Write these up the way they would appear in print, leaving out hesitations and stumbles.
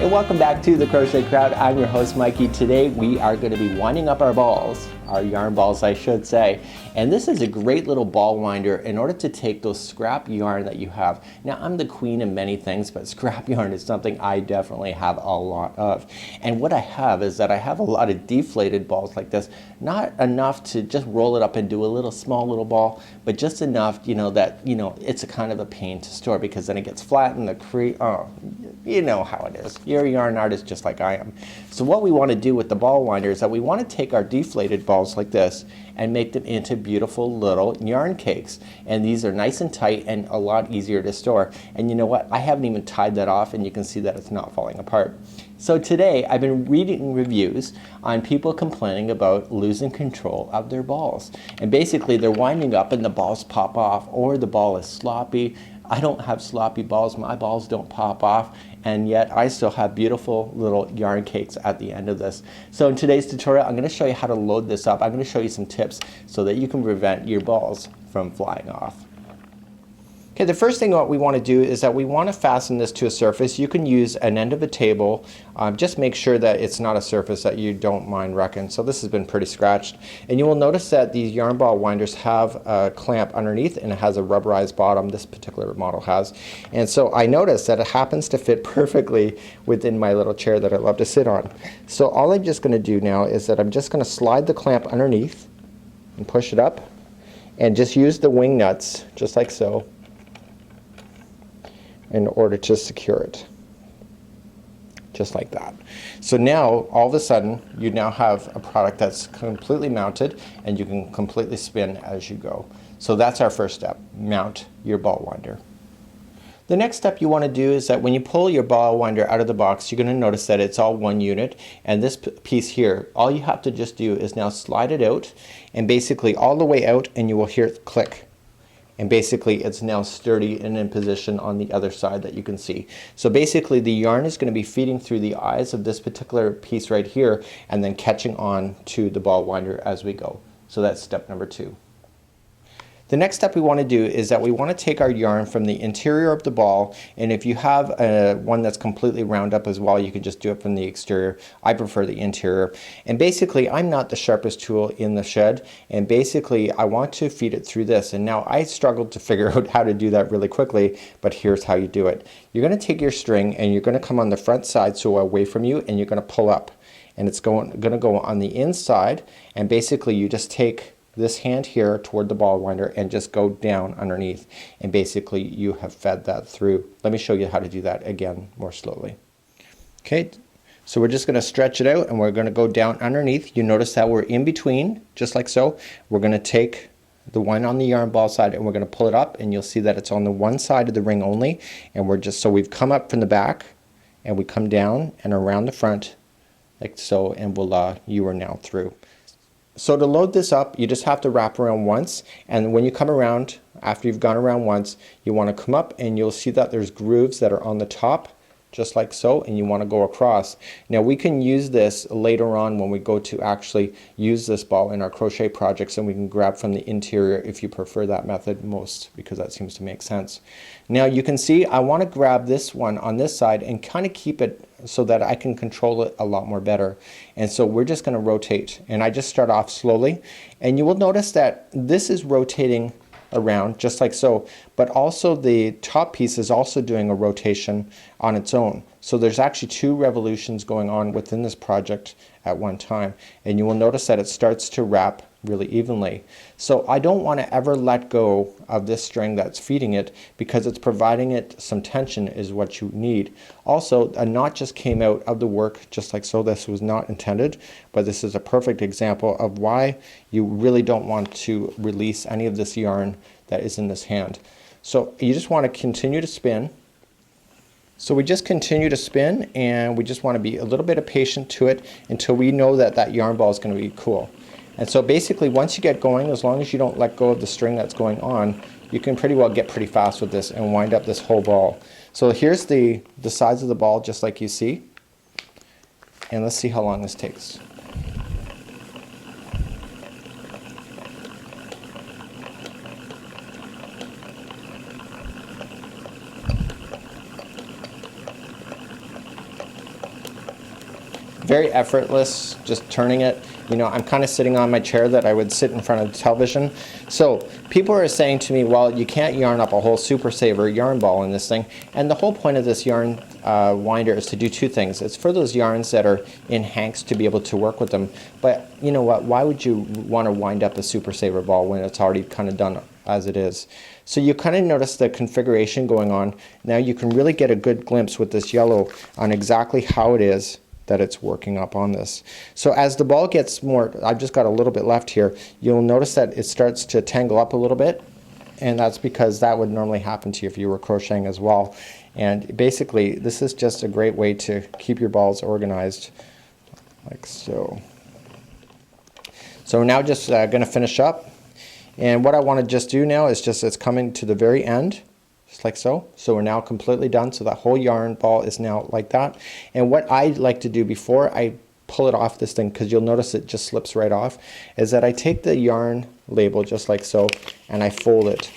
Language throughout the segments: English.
Hey, welcome back to the Crochet Crowd. I'm your host, Mikey. Today we are going to be winding up our balls, our yarn balls I should say. And this is a great little ball winder in order to take those scrap yarn that you have. Now I'm the queen of many things, but scrap yarn is something I definitely have a lot of. And what I have is that I have a lot of deflated balls like this. Not enough to just roll it up and do a little small little ball, but just enough, that, it's a kind of a pain to store because then it gets flat and you know how it is. You're a yarn artist just like I am. So what we want to do with the ball winder is that we want to take our deflated balls like this and make them into beautiful little yarn cakes. And these are nice and tight and a lot easier to store. And you know what? I haven't even tied that off and you can see that it's not falling apart. So today I've been reading reviews on people complaining about losing control of their balls. And basically they're winding up and the balls pop off or the ball is sloppy. I don't have sloppy balls, my balls don't pop off, and yet I still have beautiful little yarn cakes at the end of this. So in today's tutorial, I'm going to show you how to load this up. I'm going to show you some tips so that you can prevent your balls from flying off. Okay, the first thing what we want to do is that we want to fasten this to a surface. You can use an end of a table. Just make sure that it's not a surface that you don't mind wrecking. So this has been pretty scratched. And you will notice that these yarn ball winders have a clamp underneath and it has a rubberized bottom. This particular model has. And so I noticed that it happens to fit perfectly within my little chair that I love to sit on. So all I'm just going to do now is that I'm just going to slide the clamp underneath and push it up and just use the wing nuts just like so in order to secure it, just like that. So now all of a sudden you now have a product that's completely mounted and you can completely spin as you go. So that's our first step, mount your ball winder. The next step you want to do is that when you pull your ball winder out of the box, you're going to notice that it's all one unit, and this piece here, all you have to just do is now slide it out and basically all the way out, and you will hear it click. And basically it's now sturdy and in position on the other side that you can see. So basically the yarn is going to be feeding through the eyes of this particular piece right here and then catching on to the ball winder as we go. So that's step number 2. The next step we want to do is that we want to take our yarn from the interior of the ball, and if you have one that's completely round up as well, you can just do it from the exterior. I prefer the interior. And basically I'm not the sharpest tool in the shed, and basically I want to feed it through this. And now I struggled to figure out how to do that really quickly, but here's how you do it. You're going to take your string and you're going to come on the front side, so away from you, and you're going to pull up. And it's going to go on the inside, and basically you just take this hand here toward the ball winder and just go down underneath, and basically you have fed that through. Let me show you how to do that again more slowly. Okay, so we're just going to stretch it out and we're going to go down underneath. You notice that we're in between, just like so. We're going to take the one on the yarn ball side and we're going to pull it up, and you'll see that it's on the one side of the ring only, and we're just, so we've come up from the back and we come down and around the front like so, and voila, you are now through. So to load this up, you just have to wrap around once, and when you come around, after you've gone around once, you want to come up and you'll see that there's grooves that are on the top, just like so, and you want to go across. Now we can use this later on when we go to actually use this ball in our crochet projects, and we can grab from the interior if you prefer that method most, because that seems to make sense. Now you can see I want to grab this one on this side and kind of keep it so that I can control it a lot more better. And so we're just going to rotate, and I just start off slowly, and you will notice that this is rotating around just like so, but also the top piece is also doing a rotation on its own. So there's actually 2 revolutions going on within this project at one time, and you will notice that it starts to wrap really evenly. So I don't want to ever let go of this string that's feeding it, because it's providing it some tension is what you need. Also, a knot just came out of the work just like so. This was not intended, but this is a perfect example of why you really don't want to release any of this yarn that is in this hand. So you just want to continue to spin. So we just continue to spin, and we just want to be a little bit patient to it until we know that that yarn ball is going to be cool. And so basically once you get going, as long as you don't let go of the string that's going on, you can pretty well get pretty fast with this and wind up this whole ball. So here's the size of the ball just like you see, and let's see how long this takes. very effortless, just turning it. You know, I'm kind of sitting on my chair that I would sit in front of the television. So people are saying to me, well, you can't yarn up a whole Super Saver yarn ball in this thing. And the whole point of this yarn winder is to do two things. It's for those yarns that are in hanks to be able to work with them. But you know what, why would you want to wind up a Super Saver ball when it's already kind of done as it is? So you kind of notice the configuration going on. Now you can really get a good glimpse with this yellow on exactly how it is that it's working up on this. So as the ball gets more, I've just got a little bit left here, you'll notice that it starts to tangle up a little bit, and that's because that would normally happen to you if you were crocheting as well. And basically this is just a great way to keep your balls organized, like so. So we're now just going to finish up, and what I want to just do now is just, it's coming to the very end, just like so. So we're now completely done. So that whole yarn ball is now like that. And what I like to do before I pull it off this thing, because you'll notice it just slips right off, is that I take the yarn label just like so, and I fold it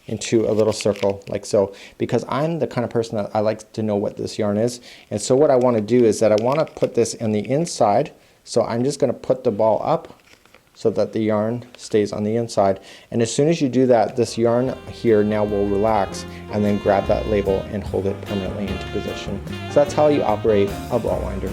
into a little circle like so, because I'm the kind of person that I like to know what this yarn is. And so what I want to do is that I want to put this in the inside. So I'm just going to put the ball up so that the yarn stays on the inside. And as soon as you do that, this yarn here now will relax and then grab that label and hold it permanently into position. So that's how you operate a ball winder.